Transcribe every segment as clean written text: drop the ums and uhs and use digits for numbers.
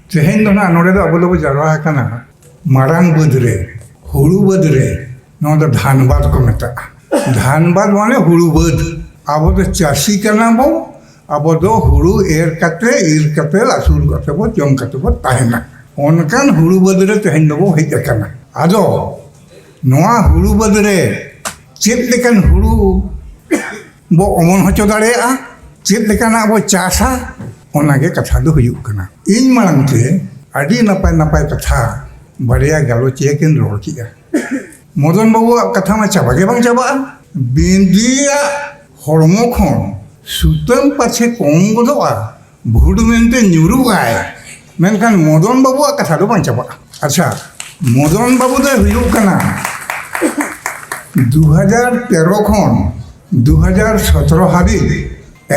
तेहेन दो ना नोड़े दो अब लोग जारवा कना मारांग बदरे हुड़ू बदरे नौ दो धानबाद को मेता धानबाद माने हुड़ू बद अब तो चासी कना बो अब दो हुड़ू एर कते लासुर कते बो जम कते बो ताहेना ओनकान हुड़ू बदरे तेहेन दो बो हेज कना आदो नोआ हुड़ू बदरे चेत लेकन हुड़ू बो अमन होचो दाड़ेया चेत लेकना बो चासा ओनागे कथा दो हुयुग कना इन मांगते अड़ी नपाय नपाय कथा बड़िया गालोचिया किन रोड किया मदन बाबू कथा में चाबागे बांग चाबा बिंदिया हरमो खन सुतम पाछे कम गदोआ भुड़ मेनते न्युरुगाय मेनखान मदन बाबू कथा दो बांग चाबा अच्छा मदन बाबू दो हुयुग कना 2013 खन 2017 हाबी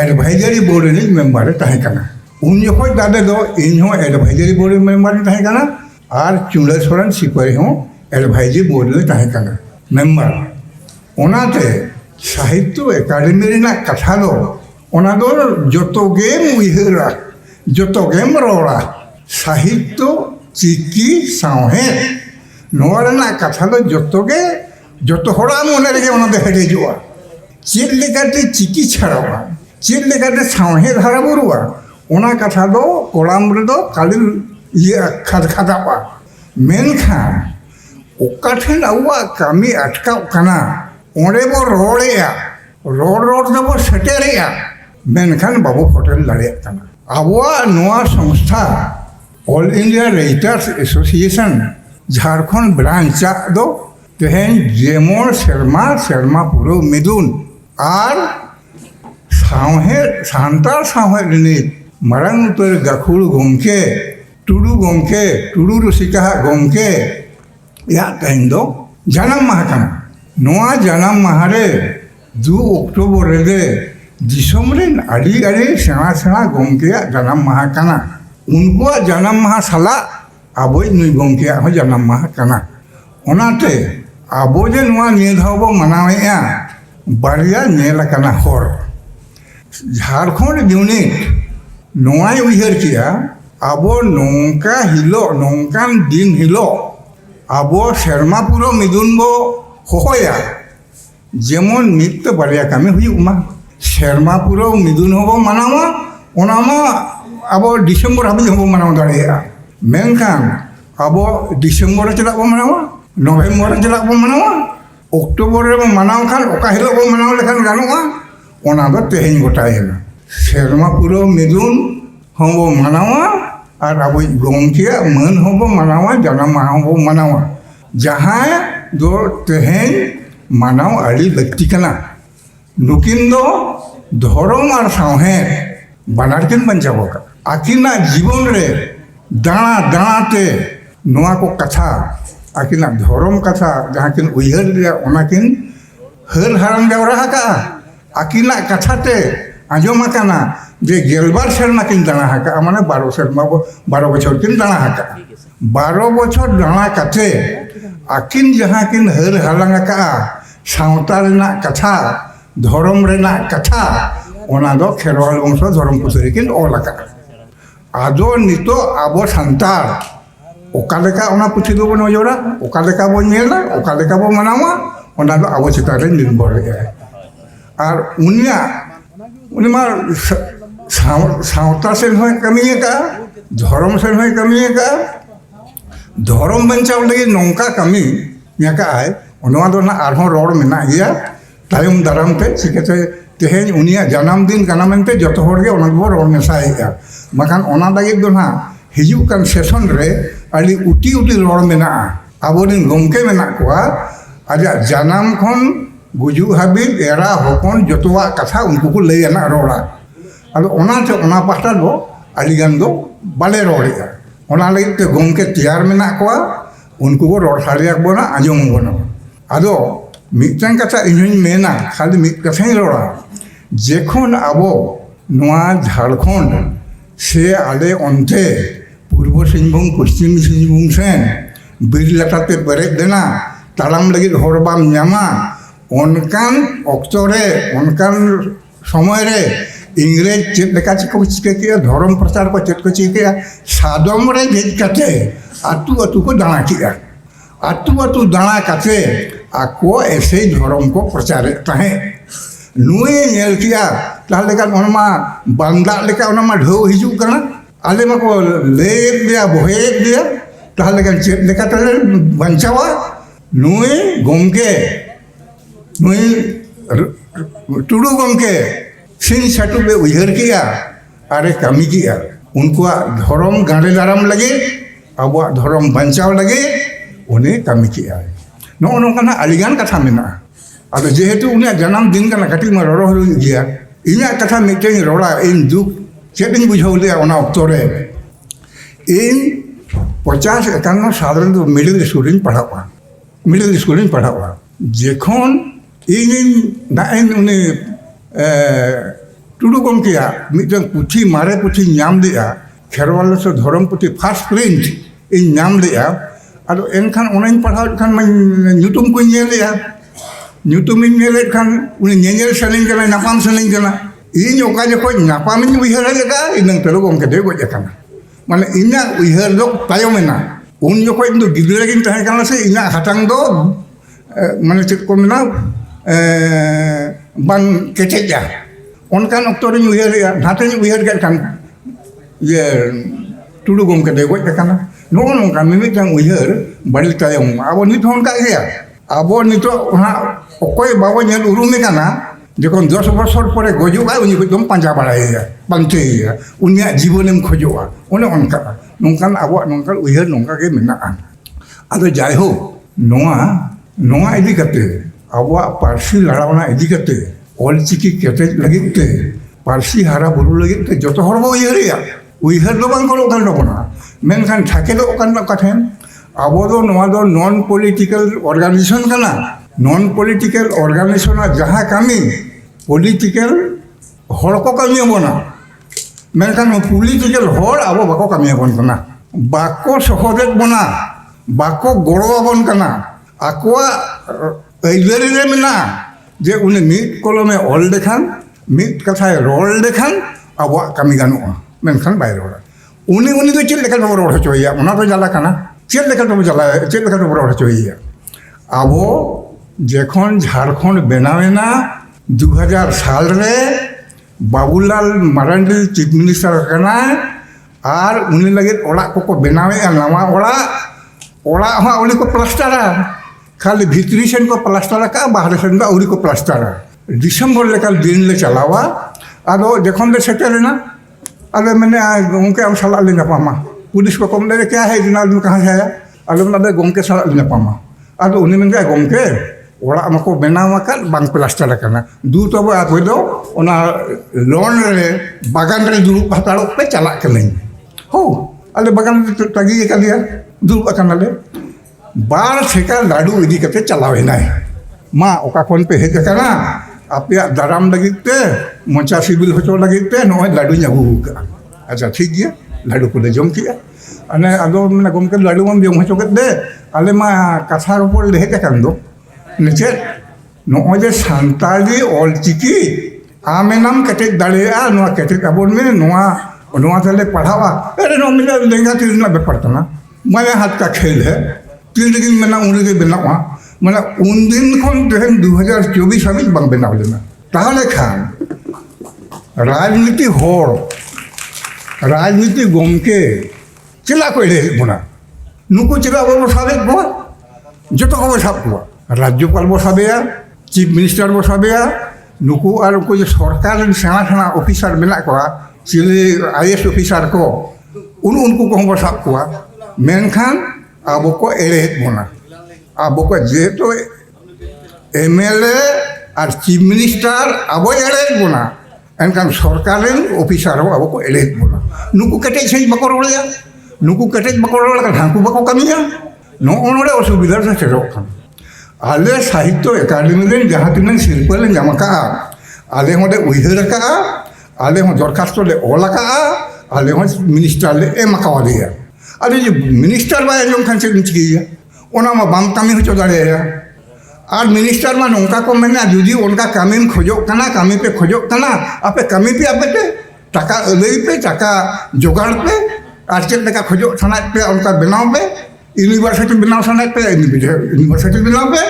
एडवाइजरी बोर्ड रे मेम्बर तहे कना उन जखोय दादे दो इन हो एडवाइजरी बोर्ड मेम्बर तहे कना और चुड़ेश्वरन सिपाही हो एडवाइजरी बोर्ड रे तहे कना मेम्बर ओनाते साहित्य एकाडेमी रेना कथा दो ओना दो जतोगे मुहिरा जतोगे रोड़ा साहित्य चिकी साहे नोआ रेना कथा दो जतोगे जतो होड़ा मने रे ओना दे हेडेजुआ चेद लेकाते चिकी छाड़ावा चेद लेकाते साहे धारा बुरुआ ओना कथा दो कोलाम रे दो कालिल ये खादापा मेनखान ओकाठेन आवा कामी अटका कना ओंडे बो रोड़ेया रोड दो बो सेटेरेया मेनखान बाबू होटल लड़े कना आवा नोआ संस्था all India writers association Jharkhand branch दो तेहेन जेमोर शर्मा पुरो मिदुन और साहे सान्तार साहे रिनित मारांग उतर गाखुड़ गमके टुडू रसिका गमके या तेहेन दो जानाम माहा कना नोआ जानाम माहा रे 2 अक्टोबर रे दिसम रेन आड़ी सेना गमके जानाम माहा कना उनको जानाम माहा साला आबोई नुई गमके हो जानाम माहा कना ओनाते आबो जे नोआ निये धाव बो मनावेया बारिया नेल कना हर झारखंड यूनिट नोआय उयहर किया आबो नौका हिलो नौकान दिन हिलो आबो शर्मापुरो मिदुन बो होया जेमन मित बारिया कामी हुयुमा शर्मापुरो मिदुन होबो मनावा ओनामा आबो डिसेम्बर हाबि होबो मनाव दाड़ेया मेनखान आबो डिसेम्बर चला बो मनावा नवेम्बर चला बो मनावा अक्टोबर रे मनाव खान ओका हिलो बो मनाव लेखान गानोआ ओना दो तेहेन गोटाय हेना शर्मापुरो मिदुन होबो मनावा और अब गमके मन होबो मनावा जानाम माहा होबो मनावा जहाँ दो तेहेन मानाव आड़ी लगती कना नुकिन दो धर्म और साहे बानार किन बंचाबो का आकिना जीवन रे दाणा दाणाते नोआ को कथा आकिना धर्म कथा जहाँ किन उयहर रे ओना किन हर हाराम जावरा का आकिना कथाते आजोमा कना जे गेलबार शर्मा किन दाणा हाका माने 12 बछर किन दाणा हाका 12 बछर दाणा काते आकिन जहाँ किन हर हालांग का सावता रेना कथा धर्म रेना कथा ओना दो खेरवाल वंश धर्म पुथरी किन ऑल का आदो नितो आबो संतार ओका लेका ओना पुथी दो बनो जोरा ओका लेका बो नेला ओका लेका बो मनावा ओना दो आबो चितारे निर्भर है और उनिमा सावता सेन होय कमिए का धर्म सेन होय कमिए का धर्म बंचाव लगे नौका कमी का आय ओनवा दो ना आरहों रोड मेना गया तायम दाराम ते चिकेते तेहेन उनिया जन्म दिन काना मेनते जतो होर गे ओना दो रोड मेसाएगा मकान ओना लगे दो ना हिजू कान सेशन रे आली उटी रोड मेना आबोदिन गमके मेना कोआ आजा जन्म खन गुजू हाबिब एरा हपन जतोवा कथा उनको को लैना रोड़ा अब ओनाते ओना पाटा दो आलिगान दो बाले रोड़ेगा ओना लगे ते गमके तैयार मेना कोआ उनको को रोड सारिया बोना आजम बोना आदो मिटन कथा इन्हीं मेना खाली मिट कथा ही रोड़ा जेखन आबो नोआ झारखंड से आले अंते पूर्व सिंहभूम पश्चिम सिंहभूम सेन बिरलाटाते बेरेक देना तालाम लगे हरबाम नामा ओनकान अक्तरे ओनकान समय रे इंग्रेज चेक लेका को चिका किया धर्म प्रचार को चेक को चिका सादम रे देज काते आतु आतु को दाना किया आतु आतु दाना काते आको ऐसे धर्म को प्रचार तहे नुए नेल किया ताले का ओनमा बांदा लेका ओनमा ढो हिजू कना आले मको ले दिया बोहे दिया ताले का चेक लेका ताले बंचावा नुए गोमके नुए टुडू गोमके सिन छाटू बे उहर किया अरे कमी किया उनको धर्म गाड़े दाराम लगे अब धर्म बचाव लगे उन्हें कमी किया नो नोकाना अलिगान कथा मेना अब जेहेतु उन्हें जन्म दिन का कटी में रड़ो गया इन कथा मिट्टे रड़ा इन दुख चेटिंग बुझाव लिया अक्तो रे इन 50-51 साल तो मिडिल स्कूल पढ़ावा मिडिल स्कूल पढ़ावा जेखन इन नाइन उन्हें टुडू गमकेया मिटन पुथी मारे पुथी नाम दिया खेरवाल से धर्म पुथी फार्स्ट प्रिंट इन नाम दिया अदो एनखान ओनाइन पढ़ाव खान मैं ᱧᱩᱛᱩᱢ को नेलेया ᱧᱩᱛᱩᱢ इन नेले खान उन्हें नेल सनिंग कना नापाम सनिंग कना इन ओका जको नापाम इन उहर लेका इन टुडू गमके दे गो जकना माने इना उहर दो तायमेना उन जको इन दो गिदरे गिन तहे कना से इना हटांग दो माने चेक को मेना बन केटेजा उनकान अक्तोर उहर नाते उहर गन ये टुडू गमके दे गज कना नो नोका मिमिटांग उहर बड़ी तायम अब नित होनका गया अब नित अकोय बाबो नेल उरुमे कना जखन 10 बछर परे गजुगा उनी एकदम पांजा बाड़ाया पांचेया उनिया जीवनेम खोजोआ उन उनका नोंकान अब नोंकान उहर नोंका के मेना आदो जाय हो नोआ नोआ इदी कते अब पार्सी लड़ावना इदी कते ऑलचिकी केटे लगिते पार्सी हारा बुरु लगिते जतो हर बो उहरिया उहर दो बांग करो कान दबना मेनखान ठाके दो कान काठेन अब दो नोआ दो नॉन पॉलिटिकल ऑर्गेनाइजेशन कना नॉन पॉलिटिकल ऑर्गेनाइजेशन जहां कामी पॉलिटिकल हर को कामी बना मेनखान पॉलिटिकल हर अब बाको कामी बन कना बाको सहदेक बना बाको गड़ो बन कना आकोआ ऐजरे रे मेना जे उन्हें मिट कलमे ऑल देखान मिट कथाय रोल देखान अब कामी गानुआ मेनखान बाय रोड़ा उन्हें उन्हें तो चेल लेकर रोड़ हचोया उना तो जाला कना चेल लेकर तो जाला चेल लेकर रोड़ हचोया अब जेखन झारखंड बनावेना 2000 साल रे बाबूलाल मारांडी चीफ मिनिस्टर कना और उन्हें लगे ओड़ा को बनावे नवा ओड़ा हाँ उन्हें को प्लास्टरा खाली भीतरी सेन को प्लास्टर का बाहर सेन का उड़ी को प्लास्टर डिसेम्बर लेकर दिन ले चलावा अदो जखन ले सेटलना अरे मैंने गोमके हम सलाह लेना पामा पुलिस को कम ले क्या है इतना आदमी कहाँ से आया अरे मैंने गोमके सलाह लेना पामा अदो उन्हें मैंने गोमके ओड़ा मको बनावा कर बांग प्लास्टर करना दू तो आप दो ओना लोन रे बागान रे दुरुब हताड़ो पे चला के नहीं हो अरे बागान तगी का दिया दुरुब करना ले बार ठेका लाडू इदी कते चलावे ना मा ओका कोन पे हेज कना आपया दाराम लगिते मोचा सिबिल होचो लगिते नो लाडू न्याबू का अच्छा ठीक गया लाडू को ले जम किया अने आदो मने गोमके लाडू मम जम होचो दे आले मा कथा ऊपर ले हेज कान दो निचे नो जे सांताली ऑलचिकी आमे नाम कटे दाड़ेया नो कटे अबोन में नोआ नोआ तले पढ़ावा अरे नो मिला लेंगा तीरना बेपरतना माने हाथ का खेल है 3 दिन में ना उनके बनावा माने उन दिन खन 2024 हाबी बांग बनाव लेना ताहले खान राजनीति होड़ राजनीति गोमके चिला को ले बुना नुको चिला बो साबे बो जतो को साब को राज्यपाल बो साबेया चीफ मिनिस्टर बो साबेया नुको और को जो सरकार सेना सेना ऑफिसर मेना को चिले आईएएस ऑफिसर को उनको को बो साब को मेनखान अब को एड़े बोना अब को जेतो एमएलए और चीफ मिनिस्टर अब एड़े बोना एनकान सरकार ऑफिसर अब को एड़े बोना नुकु कटे सही बको रोड़या नुकु कटे बको रोड़ा ढांकु बको कमिया नो ओनोड़े असुविधा से सेरो खान आले साहित्य एकाडेमी रे जहां तिन शिल्प ले जामका आले होदे उइहर का आले हो दरखास्त ले ओलाका आले हो मिनिस्टर ले एमका दिया अरे जो मिनिस्टर बाय जों खान से चिकिया ओना मा बाम कामी हो दाड़ेया और मिनिस्टर मा नौका को मेना जुदी उनका कमी खोजोग कना कमी पे खोजोग कना आपे कमी पे आपे पे टाका लई पे टाका जोगाड़ पे और चेक लेका खोजोग थाना पे उनका बनाव पे यूनिवर्सिटी बनाव थाना पे यूनिवर्सिटी बनाव पे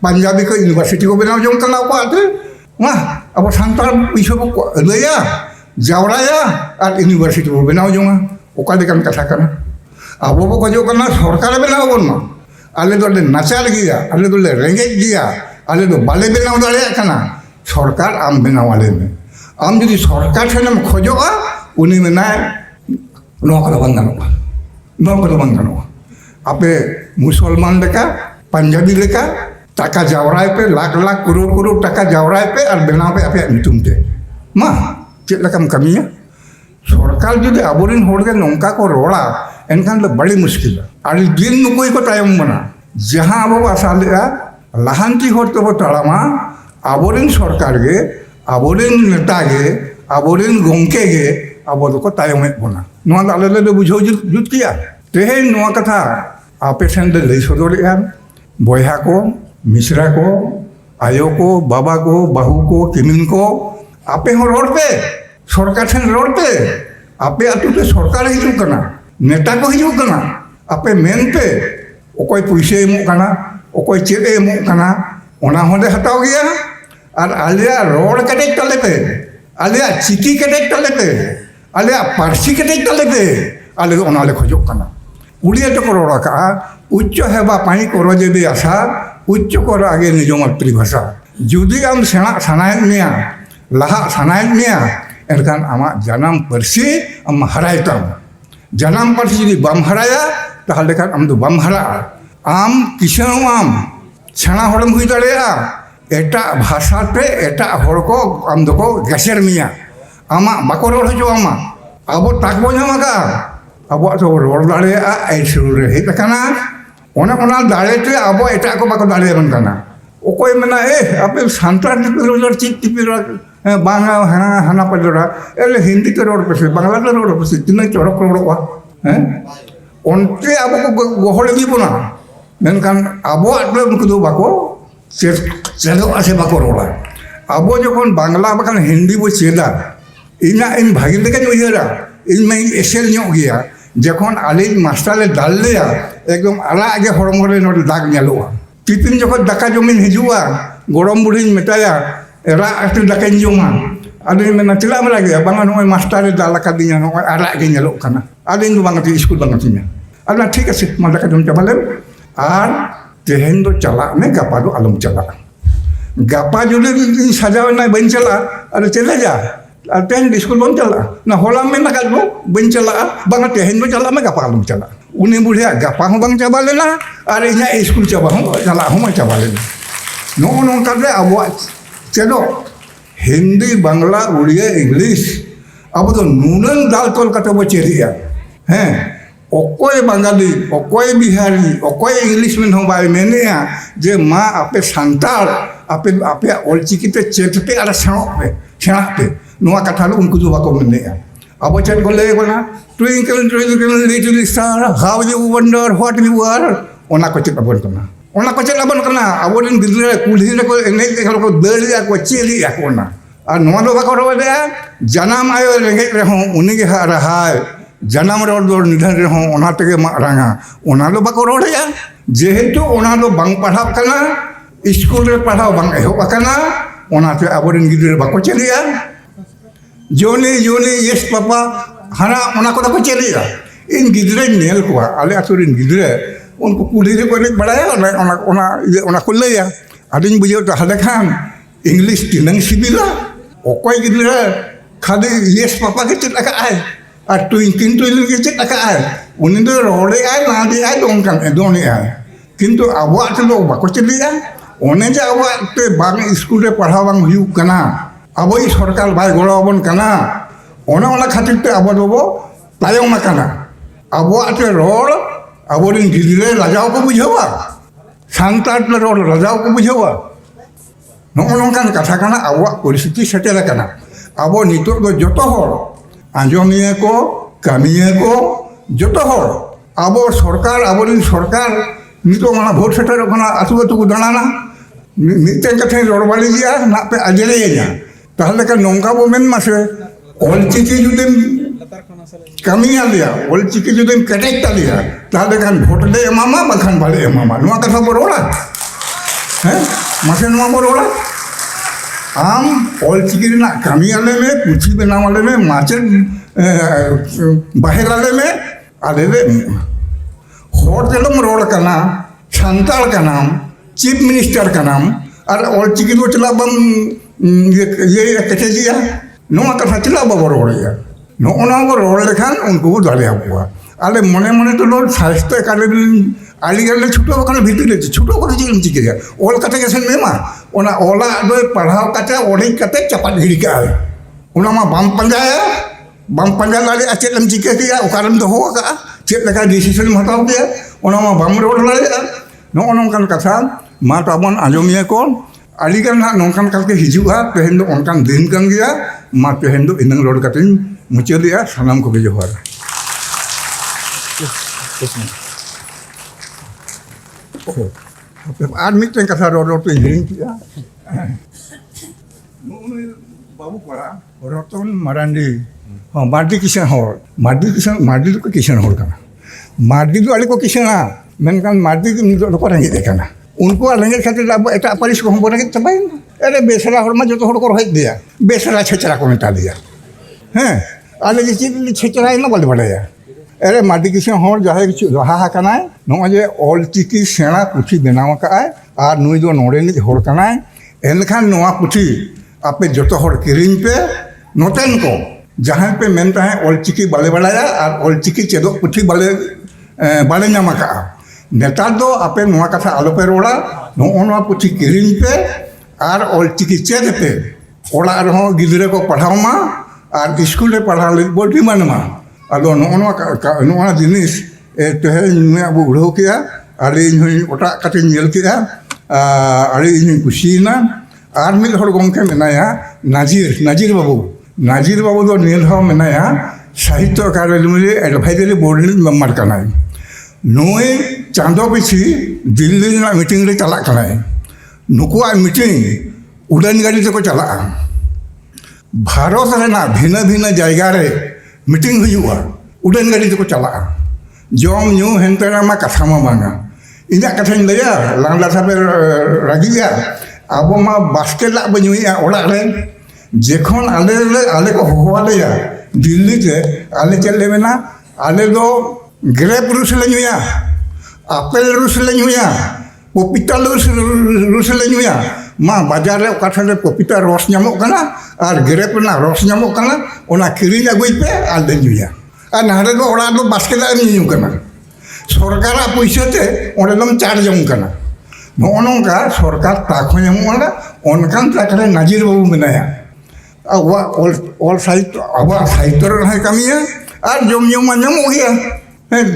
पंजाबी को यूनिवर्सिटी को बनाव जों कना को आते वहाँ अब सांतार पीछे को लया जावराया और यूनिवर्सिटी को बनाव जोंगा ओका देkan कथा कना अब वो खोजोग कना सरकार बनाव बोन मा आले तो नाचार गया आले तो रेंगे गया आले तो बाले बनाव दाड़े कना सरकार आम बनाव आले में आम जुदी सरकार ठेनम खोजोगा उनी में ना नो को बंग गानोगा नो को बंग गानोगा आपे मुसलमान लेका पंजाबी लेका टाका जावराय पे लाख लाख करोड़ करोड़ टाका जावराय पे और बनाव पे आपे नितुम ते मा चेक लकम कमिया सरकार जुदी आबोरिन होड़ के नौका को रोड़ा एनखान तो बड़ी मुश्किल और दिन नुकोई को तायम बना जहाँ अब आशा लेगा लाहांती होड़ तो ताड़ामा आबोरिन सरकार गे आबोरिन नेता गे आबोरिन गोंके गे आबो को तायम बना नोआ आले ले बुझो जुत किया तेहे नोआ कथा आपे सेन दे लई सदोरेया बयहा को मिश्रा को आयो को बाबा को बाहू को किमिन को आपे हो रोड पे सरकार ठेन रोड पे आपे आतु पे सरकार हिजू कना नेता को हिजू कना आपे मेन पे ओकोय पुइसे एमो कना ओकोय चेद एमो कना ओना होंदे हटाव गया और आलिया रोड कटे तले पे आलिया चिकी कटे तले पे आलिया पारसी कटे तले पे आले ओना ले खोजो कना उड़िया तो रोड़ा का उच्च हेबा पाई करो जे भी आशा उच्च कर आगे निजो मातृभाषा जुदी आम सेना सानाय मिया लाहा सानाय मिया एनखान आमा जानाम पारसी आम हरायताम जानाम पारसी जुदी बाम हराया ताहले खान आम दो बाम हरा आम किसान आम सेना हड़म हुई दाड़ेया एटा भाषा पे एटा हड़ को आम दो को गसेर मिया आमा बाको रोड हजो आमा अब ताकबो नामागा अब तो रोड दाड़ेया ए शुरू रे हेत कना ओना ओना दाड़े ते अब एटा को बाको दाड़े बन कना ओकोय मेना ए आपे सांतार टिपिरोलर चिक टिपिरोल बांगा हाना हाना पडरा एले हिंदी के रोड पे बांग्ला के रोड पे तिना चरक रोडवा हैं ओनते अब को गोहड़ दीबोना मेनखान अब आटले उनको दो बाको चेदो आसे बाको रोड़ा अब जखन बांग्ला बाखान हिंदी बो चेदा इना इन भागी लेके उयरा इन में एसेल ᱧᱚᱜ गया जखन आले मास्टर ले दाल लेया एकदम आला आगे हरम रे नोट दाग नेलोआ टिफिन जखन दाका जमिन हिजुआ गरम बुढ़ी मेटाया एरा आते दाका जोमा आदि मेना चला मला गया बांगा नोय मास्टर दाल का दिया नो आला आगे नेलो कना आदि इन बांगा स्कूल बांगा तिना आला ठीक আছে मा दाका जम चाबाले আর तेहेन दो चला में गापा दो आलम चला गापा जुले सजाव ना बन चला अरे चले जा तेहेन स्कूल बन चला ना होला में ना गाजबो बन चला बांगा तेहेन दो चला में गापा आलम चला उनी बुढ़िया गापा हो बांग चाबा लेना अरे इना स्कूल चाबा हो चला हो चाबा लेना नो नो करले अब चलो हिंदी बांग्ला उड़िया इंग्लिश अब तो नूनन दाल तोल कते बो चेरिया हैं ओकोय बांगाली ओकोय बिहारी ओकोय इंग्लिश में हम बाय मैंने जे माँ आपे सांतार आपे आपे ऑलचिकीते चेटते आला सेणाते नोआ कथा लो उनको जो बाको मैंने अब चेट को ले बना twinkle twinkle little star how you wonder what you are ओना को चेट बन कना ओना को चेट बन कना अब दिन गिदरे कुल्ही रे को एने को दलिया को चेलिया को ना और नोआ दो बाको रोदे जनाम आयो रेंगे रे हो उनी के हाय जनाम रोड दो निधन रे हों ओना तके मारांगा ओना लो बाको रोड़या जेहेतु ओना लो बांग पढ़ाव कना स्कूल रे पढ़ाव बांग एहो कना ओना ते आबोरिन गिदरे बाको चलिया जोनी जोनी यस पापा हाना ओना को बाको चलिया इन गिदरे नेल को आले आतुरिन गिदरे उनको कुली रे को ने बड़ाया ओना ओना ओना को लेया आदिन बुझो तो हले खान इंग्लिश तिनंग सिबिला ओकोय गिदरे खाली यस पापा के चलका आय और ट्विंकिंग ट्विंकिंग के चेक लगा है उन्हें तो रोडे आए ना दे आए दोने आए किंतु अब आते लोग बाको चलिया उन्हें जो अब ते बांग स्कूल रे पढ़ाव बांग हुई कना अब ये सरकार बाय गोड़ा बन कना ओना खातिर ते अब दो तायम कना अब आते रोड अब दिन गिदरे राजाओं को बुझावा सांतार रोड राजाओं को बुझावा नोंकान कथा कना अब परिस्थिति सेटेल कना अब नितो दो जतो हर आंजमिया को कामिया को जो हर अब सरकार अब सरकार नितो माना भोट सेटर कना आतु आतु को दाना ᱢᱤᱫᱴᱮᱱ ᱠᱟᱛᱷᱟᱧ ᱨᱚᱲ ᱵᱟᱲᱟᱭᱟ ᱱᱟᱜ ᱯᱮ ᱟᱡᱮᱨᱮᱭᱟᱧᱟ ᱛᱟᱦᱚᱞᱮ ᱠᱷᱟᱱ ᱱᱚᱝᱠᱟ ᱵᱚ ᱢᱮᱱ ᱢᱟᱥᱮ ᱚᱞᱪᱤᱠᱤ ᱡᱩᱫᱤᱢ ᱠᱟᱹᱢᱤᱭᱟᱞᱮᱭᱟ ᱚᱞᱪᱤᱠᱤ ᱡᱩᱫᱤᱢ ᱠᱮᱴᱮᱡ ᱛᱟᱞᱮᱭᱟ ᱛᱟᱦᱚᱞᱮ ᱠᱷᱟᱱ ᱵᱷᱳᱴ ᱞᱮ ᱮᱢᱟᱢᱟ ᱵᱟᱠᱷᱟᱱ ᱵᱟᱞᱮ ᱮᱢᱟᱢᱟ ᱱᱚᱣᱟ ᱠᱟᱛᱷᱟ ᱵᱚ ᱨᱚᱲᱟ ᱦᱮᱸ ᱢᱟᱥᱮ ᱱᱚᱣᱟ ᱵᱚ ᱨᱚᱲᱟ ᱟᱢ ᱚᱞᱪᱤᱠᱤ ᱨᱮᱱᱟᱜ ᱠᱟᱹᱢᱤᱭᱟᱞᱮ ᱢᱮ ᱯᱩᱛᱷᱤ ᱵᱮᱱᱟᱣ ᱟᱞᱮ ᱢᱮ ᱢᱟᱪᱮᱫ ᱵᱟᱦᱮᱨ ᱟᱞᱮ ᱢᱮ ᱟᱞᱮ ᱞᱮ ᱦᱚᱲ ᱛᱮᱫᱚᱢ ᱨᱚᱲ ᱠᱟᱱᱟ ᱥᱟᱱᱛᱟᱲ ᱠᱟᱱᱟᱢ ᱪᱤᱯ ᱢᱤᱱᱤᱥᱴᱟᱨ ᱠᱟᱱᱟᱢ ᱟᱨ ᱚᱞᱪᱤᱠᱤ ᱫᱚ ᱪᱮᱫᱟᱜ ᱵᱟᱢ ᱤᱭᱟᱹ ᱠᱮᱴᱮᱡᱮᱜᱼᱟ ᱱᱚᱣᱟ ᱠᱟᱛᱷᱟ ᱪᱮᱫᱟᱜ ᱵᱟᱵᱚ ᱨᱚᱲᱮᱜᱼᱟ ᱱᱚᱜᱼᱚ ᱱᱚᱣᱟ ᱵᱚ ᱨᱚᱲ ᱞᱮᱠᱷᱟन ᱩᱱᱠᱩ ᱵᱚ ᱫᱟᱲᱮᱭᱟᱠᱚᱣᱟ ᱟᱞᱮ ᱢᱚᱱᱮ ᱢᱚᱱᱮ ᱛᱮᱫᱚ ᱥᱟᱥᱛᱷᱚ ᱮᱠᱟᱰᱮᱢᱤ ᱟᱹᱰᱤᱜᱟᱱ ᱞᱮ ᱪᱷᱩᱴᱟᱹᱣ ᱟᱠᱟᱱᱟ ᱵᱷᱤᱛᱨᱤ ᱨᱮ ᱪᱷᱩᱴᱟᱹᱣ ᱠᱟᱛᱮ ᱪᱮᱫ ᱮᱢ ᱪᱤᱠᱟᱹᱭᱟ ᱚᱞ ᱠᱟᱛᱮ ᱜᱮ ᱥᱮᱢ ᱮᱢᱟ ᱚᱱᱟ ᱚᱞᱟᱜ ᱫᱚ ᱯᱟᱲᱦᱟᱣ ᱠᱟᱛᱮ ᱚᱲᱮᱡ ᱠᱟᱛᱮ ᱪᱟᱯᱟᱫ ᱜᱤᱰᱤ ᱠᱟᱜᱼᱟ ᱚᱱᱟ ᱢᱟ ᱵᱟᱢ ᱯᱟᱸᱡᱟᱭᱟ ᱵᱟᱢ ᱯᱟᱸᱡᱟ ᱫᱟᱲᱮᱭᱟᱜᱼᱟ ᱪᱮᱫ ᱮᱢ ᱪᱤᱠᱟᱹ ᱠᱮᱜᱼᱟ ᱚᱠᱟᱨᱮᱢ ᱫᱚᱦᱚ ᱟᱠᱟᱜᱼᱟ ᱪᱮᱫ ᱞᱮᱠᱟ ᱰᱤᱥᱤᱥᱚᱱ ᱮᱢ ᱦᱟᱛᱟᱣ ᱠᱮᱜᱼᱟ ᱚᱱᱟ ᱢᱟ ᱵᱟᱢ ᱨᱚᱲ ᱫᱟᱲᱮᱭᱟᱜᱼᱟ ᱱᱚᱜᱼᱚ ᱱᱚᱝᱠᱟᱱ ᱠᱟᱛᱷᱟ ᱢᱟ ᱛᱟᱵᱚᱱ ᱟᱸᱡᱚᱢᱤᱭᱟᱹ ᱠᱚ ᱟᱹᱰᱤᱜᱟᱱ ᱦᱟᱸᱜ ᱱᱚᱝᱠᱟᱱ ᱠᱟᱛᱷᱟ ᱦᱤᱡᱩᱜᱼᱟ ᱛᱮᱦᱮᱧ ᱫᱚ ᱚᱱᱠᱟन ᱫᱤᱱ ᱠᱟᱱ ᱜᱮᱭᱟ ᱢᱟ ᱛᱮᱦᱮᱧ ᱫᱚ ᱤᱱᱟᱹᱝ ᱨᱚᱲ ᱠᱟᱛᱮᱧ ᱢᱩᱪᱟᱹᱫᱮᱜᱼᱟ ᱥᱟᱱᱟᱢ ᱠᱚᱜᱮ ᱡᱚᱦᱟᱨ ᱟᱨ ᱢᱤᱫᱴᱮᱱ ᱠᱟᱛᱷᱟ ᱨᱚᱲ ᱛᱮᱧ ᱦᱤᱲᱤᱧ ᱠᱮᱜᱼᱟ ᱱᱩᱜᱼᱩᱭ ᱵᱟᱹᱵᱩ ᱠᱚᱲᱟ ᱨᱚᱛᱚᱱ ᱢᱟᱨᱟᱱᱰᱤ ᱢᱟᱨᱰᱤ ᱠᱤᱥᱟᱹᱬ ᱦᱚᱲ ᱢᱟᱨᱰᱤ ᱫᱚᱠᱚ ᱠᱤᱥᱟᱹᱬ ᱦᱚᱲ ᱠᱟᱱᱟ ᱢᱟᱨᱰᱤ ᱫᱚ ᱟᱹᱰᱤ ᱠᱚ ᱠᱤᱥᱟᱹᱬᱟ ᱢᱮᱱᱠᱷᱟᱱ ᱢᱟᱨᱰᱤ ᱱᱤᱛᱚᱜ ᱫᱚᱠᱚ ᱨᱮᱸᱜᱮᱡ ᱟᱠᱟᱱᱟ ᱩᱱᱠᱩᱣᱟᱜ ᱨᱮᱸᱜᱮᱡ ᱠᱷᱟᱹᱛᱤᱨ ᱟᱵᱚ ᱮᱴᱟᱜ ᱯᱟᱹᱨᱤᱥ ᱠᱚᱦᱚᱸ ᱵᱚ ᱨᱮᱸᱜᱮᱡ ᱪᱟᱵᱟᱭᱮᱱᱟ ᱟᱨᱮ ᱵᱮᱥᱨᱟ ᱦᱚᱲ ᱢᱟ ᱡᱚᱛᱚ ᱦᱚᱲ ᱠᱚ ᱨᱚᱦᱮᱫ ᱞᱮᱭᱟ ᱵᱮᱥᱨᱟ ᱪᱷᱮᱪᱨᱟ ᱠᱚ ᱢᱮᱛᱟ ᱞᱮᱭᱟ ᱦᱮᱸ ᱟᱞᱮ ᱡᱮ ᱪᱮᱫ ᱪᱷᱮᱪᱨᱟᱭᱮᱱᱟ ᱵᱟᱞᱮ ᱵᱟᱲᱟᱭᱟ ᱟᱨᱮ ᱢᱟᱨᱰᱤ ᱠᱤᱥᱟᱹᱬ ᱦᱚᱲ ᱡᱟᱦᱟᱸᱭ ᱠᱤᱪᱷᱩ ᱞᱟᱦᱟ ᱟᱠᱟᱱᱟᱭ ᱱᱚᱜᱼᱚᱭ ᱡᱮ ᱚᱞᱪᱤᱠᱤ ᱥᱮᱬᱟ ᱯᱩᱛᱷᱤ ᱵᱮᱱᱟᱣ ᱟᱠᱟᱜᱼᱟᱭ ᱟᱨ ᱱᱩᱭ ᱫᱚ ᱱᱚᱰᱮᱱᱤᱡ ᱦᱚᱲ ᱠᱟᱱᱟᱭ ᱮᱱᱠᱷᱟᱱ ᱱᱚᱣᱟ ᱯᱩᱛᱷᱤ ᱟᱯᱮ ᱡᱚᱛᱚ ᱦᱚᱲ ᱠᱤᱨᱤᱧ ᱯᱮ ᱱᱚᱛᱮᱱ ᱠᱚ ᱡᱟᱦᱟᱸᱭ ᱯᱮ ᱢᱮᱱ ᱛᱟᱦᱮᱸ ᱚᱞᱪᱤᱠᱤ ᱵᱟᱞᱮ ᱵᱟᱲᱟᱭᱟ ᱟᱨ ᱚᱞᱪᱤᱠᱤ ᱪᱮᱫᱚᱜ ᱯᱩᱛᱷᱤ ᱵᱟᱞᱮ ᱧᱟᱢ ᱟᱠᱟᱜᱼᱟ ᱱᱮᱛᱟᱨ ᱫᱚ ᱟᱯᱮ ᱱᱚᱣᱟ ᱠᱟᱛᱷᱟ ᱟᱞᱚᱯᱮ ᱨᱚᱲᱟ ᱱᱚᱜᱼᱚ ᱱᱚᱣᱟ ᱯᱩᱛᱷᱤ ᱠᱤᱨᱤᱧ ᱯᱮ ᱟᱨ ᱚᱞᱪᱤᱠᱤ ᱪᱮᱫ ᱯᱮ ᱚᱲᱟᱜ ᱨᱮᱦᱚᱸ ᱜᱤᱫᱽᱨᱟᱹ ko ᱯᱟᱲᱦᱟᱣ ᱢᱟ ᱟᱨ ᱥᱠᱩᱞ ᱨᱮ ᱯᱟᱲᱦᱟᱣ ᱞᱟᱹᱜᱤᱫ ᱵᱚ ᱰᱤᱢᱟᱱᱰ ᱢᱟ ᱟᱫᱚ ᱱᱚᱜᱼᱚ ᱱᱚᱣᱟ ᱡᱤᱱᱤᱥ ᱛᱮᱦᱮᱧ ᱱᱩᱭᱟᱜ ᱵᱚ ᱩᱲᱦᱟᱹᱣ ᱠᱮᱜᱼᱟ ᱟᱹᱞᱤᱧ ᱦᱚᱸᱧ ᱚᱴᱟᱜ ᱠᱟᱛᱮᱧ ᱧᱮᱞ ᱠᱮᱜᱼᱟ ᱟᱹᱰᱤ ᱤᱧᱤᱧ ᱠᱩᱥᱤᱭᱮᱱᱟ ᱟᱨ ᱢᱤᱫ ᱦᱚᱲ ᱜᱚᱢᱠᱮ ᱢᱮᱱᱟᱭᱟ ᱱᱟজিᱨ ᱵᱟᱹᱵᱩ ᱫᱚ ᱱᱤᱭᱟᱹ ᱫᱷᱟᱣ ᱢᱮᱱᱟᱭᱟ ᱥᱟᱦᱤᱛᱛᱚ ᱮᱠᱟᱰᱮᱢᱤ ᱨᱮ ᱮᱰᱵᱷᱟᱭᱡᱟরি বোর্ড ᱨᱤᱱᱤᱡ ᱢᱮম্ᱵᱟᱨ ᱠᱟᱱᱟᱭ ᱱᱩᱭ ᱪᱟᱸᱫᱳ ᱯᱤᱪᱷᱤ ᱫᱤল্ᱞᱤ ᱨᱮᱱᱟᱜ ᱢᱤᱴᱤᱝ ᱨᱮ ᱪᱟᱞᱟᱜ ᱠᱟᱱᱟᱭ ᱱᱩᱠᱩᱣᱟᱜ ᱢᱤᱴᱤᱝ ᱩᱰᱟᱹᱱ ᱜᱟᱹᱰᱤ ᱛᱮᱠᱚ ᱪᱟᱞᱟᱜᱼᱟ ᱵᱷᱟᱨᱚᱛ ᱨᱮᱱᱟᱜ ᱵᱷᱤᱱᱟᱹ ᱵᱷᱤᱱᱟᱹ ᱡᱟᱭᱜᱟ ᱨᱮ ᱢᱤᱴᱤᱝ ᱦᱩᱭᱩᱜᱼᱟ ᱩᱰᱟᱹᱱ ᱜᱟᱹᱰᱤ ᱛᱮᱠᱚ ᱪᱟᱞᱟᱜᱼᱟ ᱡᱚᱢ ᱧᱩ ᱦᱮᱱᱛᱮ ᱢᱟ ᱠᱟᱛᱷᱟ ᱢᱟ ᱵᱟᱝᱟ ᱤᱧᱟᱹᱜ ᱠᱟᱛᱷᱟᱧ ᱞᱟᱹᱭᱟ ᱞᱟᱸᱫᱟ ᱥᱟᱵᱮ ᱨᱟᱹᱜᱤᱜᱼᱟ ᱟᱵᱚ ᱢᱟ ᱵᱟᱥᱠᱮ ᱫᱟᱜ ᱵᱚ ᱧᱩᱭᱮᱜᱼᱟ ᱚᱲᱟᱜ ᱨᱮ ᱡᱚᱠᱷᱚᱱ ᱟᱞᱮ ko hohoaleya Dilli te ale chel le mena ale do grape rus le nyuya apel rus le nyuya popita rus le nyuya ma bajar re oka thane popita ros nyamok kana ar grape na ros nyamok kana ona kiring agui pe ale nyuya ar nare do ora do basket da nyu kana sorkara poisa te onde dom char jom kana nog'o nongka sorkar tak ho nyamok onkan takre Nazir babu menaya ᱚᱞ ᱥᱟᱦᱤᱛᱛᱚ ᱟᱵᱚᱣᱟᱜ ᱥᱟᱦᱤᱛᱛᱚ ᱨᱮ ᱠᱟᱹᱢᱤᱭᱟ ᱟᱨ ᱡᱚᱢ ᱧᱩ ᱢᱟ ᱧᱟᱢᱚᱜ ᱜᱮᱭᱟ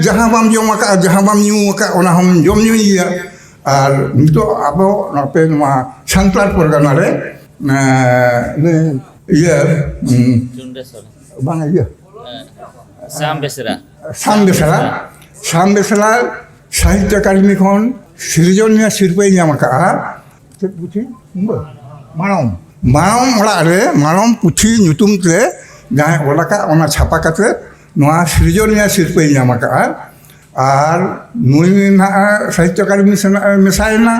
ᱡᱟᱦᱟᱸ ᱵᱟᱢ ᱡᱚᱢ ᱟᱠᱟᱫᱼᱟ ᱡᱟᱦᱟᱸ ᱵᱟᱢ ᱧᱩ ᱟᱠᱟᱫ ᱚᱱᱟ ᱦᱚᱢ ᱡᱚᱢ ᱧᱩᱭ ᱜᱮᱭᱟ ᱟᱨ ᱱᱤᱛᱚᱜ ᱟᱵᱚ ᱱᱚᱛᱮ ᱱᱚᱣᱟ ᱥᱟᱱᱛᱟᱲ ᱯᱚᱨᱜᱟᱱᱟ ᱨᱮ ᱤᱭᱟᱹ ᱵᱟᱝ ᱤᱭᱟᱹ ᱥᱟᱢ ᱵᱮᱥᱨᱟ ᱥᱟᱦᱤᱛᱛᱚ ᱮᱠᱟᱰᱮᱢᱤ ᱠᱷᱚᱱ ᱥᱤᱨᱡᱚᱱᱤᱭᱟᱹ ᱥᱤᱨᱯᱟᱹᱭ ᱧᱟᱢ ᱟᱠᱟᱜᱼᱟ ᱪᱮᱫ ᱯᱩᱛᱷᱤ ᱢᱟᱲᱚᱢ ᱚᱲᱟᱜ ᱨᱮ ᱢᱟᱲᱚᱢ ᱯᱩᱛᱷᱤ ᱧᱩᱛᱩᱢ ᱛᱮ ᱡᱟᱦᱟᱸᱭ ᱚᱞ ᱟᱠᱟᱫ ᱚᱱᱟ ᱪᱷᱟᱯᱟ ᱠᱟᱛᱮ ᱱᱚᱣᱟ ᱥᱤᱨᱡᱚᱱᱤᱭᱟᱹ ᱥᱤᱨᱯᱟᱹᱭ ᱧᱟᱢ ᱟᱠᱟᱜᱼᱟ ᱟᱨ ᱱᱩᱭ ᱱᱟᱦᱟᱜ ᱥᱟᱦᱤᱛᱛᱚ ᱮᱠᱟᱰᱮᱢᱤ ᱢᱮᱥᱟᱭᱮᱱᱟ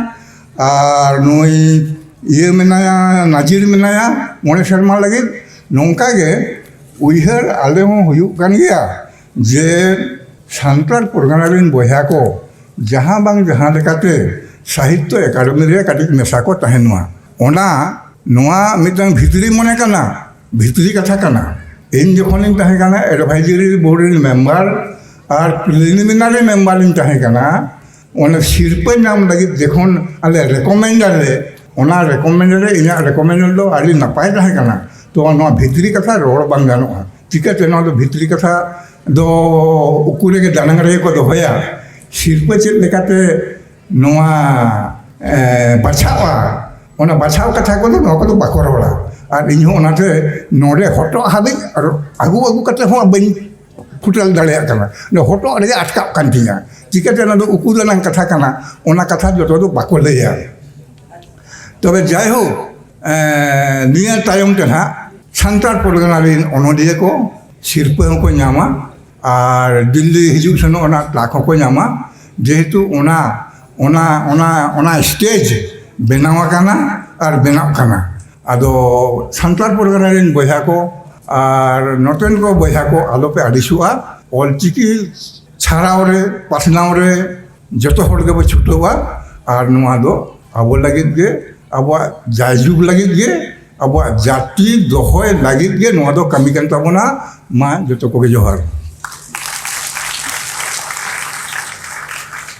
ᱟᱨ ᱱᱩᱭ ᱤᱭᱟᱹ ᱢᱮᱱᱟᱭᱟ ᱱᱟজিᱨ ᱢᱮᱱᱟᱭᱟ 9 ᱥᱮᱨᱢᱟ ᱞᱟᱹᱜᱤᱫ ᱱᱚᱝᱠᱟ ᱜᱮ ᱩᱭᱦᱟᱹᱨ ᱟᱞᱮ ᱦᱚᱸ ᱦᱩᱭᱩᱜ ᱠᱟᱱ ᱜᱮᱭᱟ ᱡᱮ ᱥᱟᱱᱛᱟᱲ ᱯᱚᱨᱜᱟᱱᱟ ᱨᱮᱱ ᱵᱚᱭᱦᱟ ko ᱡᱟᱦᱟᱸ ᱵᱟᱝ ᱡᱟᱦᱟᱸ ᱞᱮᱠᱟᱛᱮ ᱥᱟᱦᱤᱛᱛᱚ ᱮᱠᱟᱰᱮᱢᱤ ᱨᱮ ᱠᱟᱹᱴᱤᱡ ᱢᱮᱥᱟ ko ᱛᱟᱦᱮᱱ ᱢᱟ ᱚᱱᱟ ᱱᱚᱣᱟ ᱢᱤᱫᱴᱟᱝ ᱵᱷᱤᱛᱨᱤ ᱢᱚᱱᱮ ᱠᱟᱱᱟ ᱵᱷᱤᱛᱨᱤ ᱠᱟᱛᱷᱟ ᱠᱟᱱᱟ ᱤᱧ ᱡᱚᱠᱷᱚᱱᱤᱧ ᱛᱟᱦᱮᱸ ᱠᱟᱱᱟ ᱮᱰᱵᱷᱟᱭᱡᱟরি বোর্ড ᱨᱮᱱ ᱢᱮম্ᱵᱟᱨ ᱟᱨ ᱯᱨᱤᱞᱤᱢᱤᱱᱟরি ᱢᱮম্ᱵᱟᱨᱤᱧ ᱛᱟᱦᱮᱸ ᱠᱟᱱᱟ ᱚᱱᱟ ᱥᱤᱨᱯᱟᱹ ᱧᱟᱢ ᱞᱟᱹᱜᱤᱫ ᱡᱚᱠᱷᱚᱱ ᱟᱞᱮ ᱨᱮᱠᱚᱢᱮন্ডᱟᱨ ᱨᱮ ᱚᱱᱟ ᱨᱮᱠᱚᱢᱮন্ডᱟᱨ ᱨᱮ ᱤᱧᱟᱹᱜ ᱨᱮᱠᱚᱢᱮন্ডᱟᱨ ᱫᱚ ᱟᱹᱰᱤ ᱱᱟᱯᱟᱭ ᱛᱟᱦᱮᱸ ᱠᱟᱱᱟ ᱛᱚ ᱱᱚᱣᱟ ᱵᱷᱤᱛᱨᱤ ᱠᱟᱛᱷᱟ ᱨᱚᱲ ᱵᱟᱝ ᱜᱟᱱᱚᱜᱼᱟ ᱪᱤᱠᱟᱹᱛᱮ ᱱᱚᱣᱟ ᱫᱚ ᱵᱷᱤᱛᱨᱤ ᱠᱟᱛᱷᱟ ᱫᱚ ᱩᱠᱩ ᱨᱮᱜᱮ ᱫᱟᱱᱟᱝ ᱨᱮᱜᱮ ᱠᱚ ᱫᱚᱦᱚᱭᱟ ᱥᱤᱨᱯᱟᱹ ᱪᱮᱫ ᱞᱮᱠᱟᱛᱮ ᱱᱚᱣᱟ ᱵᱟᱪᱷᱟᱣᱟ ᱚᱱᱟ ᱵᱟᱪᱷᱟᱣ ᱠᱟᱛᱷᱟ ᱠᱚᱫᱚ ᱱᱚᱣᱟ ᱠᱚᱫᱚ ᱵᱟᱠᱚ ᱨᱚᱲᱟ ᱟᱨ ᱤᱧᱦᱚᱸ ᱚᱱᱟᱛᱮ ᱱᱚᱰᱮ ᱦᱚᱴᱚᱜ ᱦᱟᱹᱵᱤᱡ ᱟᱹᱜᱩ ᱠᱟᱛᱮ ᱦᱚᱸ ᱵᱟᱹᱧ ᱯᱷᱩᱴᱮᱞ ᱫᱟᱲᱮᱭᱟᱜ ᱠᱟᱱᱟ ᱦᱚᱴᱚᱜ ᱨᱮᱜᱮ ᱟᱴᱠᱟᱜ ᱠᱟᱱ ᱛᱤᱧᱟ ᱪᱤᱠᱟᱹᱛᱮ ᱚᱱᱟ ᱫᱚ ᱩᱠᱩ ᱨᱮᱱᱟᱜ ᱠᱟᱛᱷᱟ ᱠᱟᱱᱟ ᱚᱱᱟ ᱠᱟᱛᱷᱟ ᱡᱚᱛᱚ ᱫᱚ ᱵᱟᱠᱚ ᱞᱟᱹᱭᱟ तबे जायहोक निया तायम ते ना सान्ताल परगना रेन अनडिया को सिरपा को नामा और दिल्ली हिजुग सनो ओना लाख को नामा जेहेतु ओना स्टेज बनावा काना और बनाव काना आदो सान्ताल परगना रेन बया को और नतन को बया को आलो पे आदिसुआ ऑलचिकी छाड़ाव रे पासनाव रे जतो हर के छुटवा और नुआ दो अब लगित गे अब जायजुग लगित गे अब जाति दोहय लगित गे नुआ दो कमी कान ताबोना मा जतो को जोहार।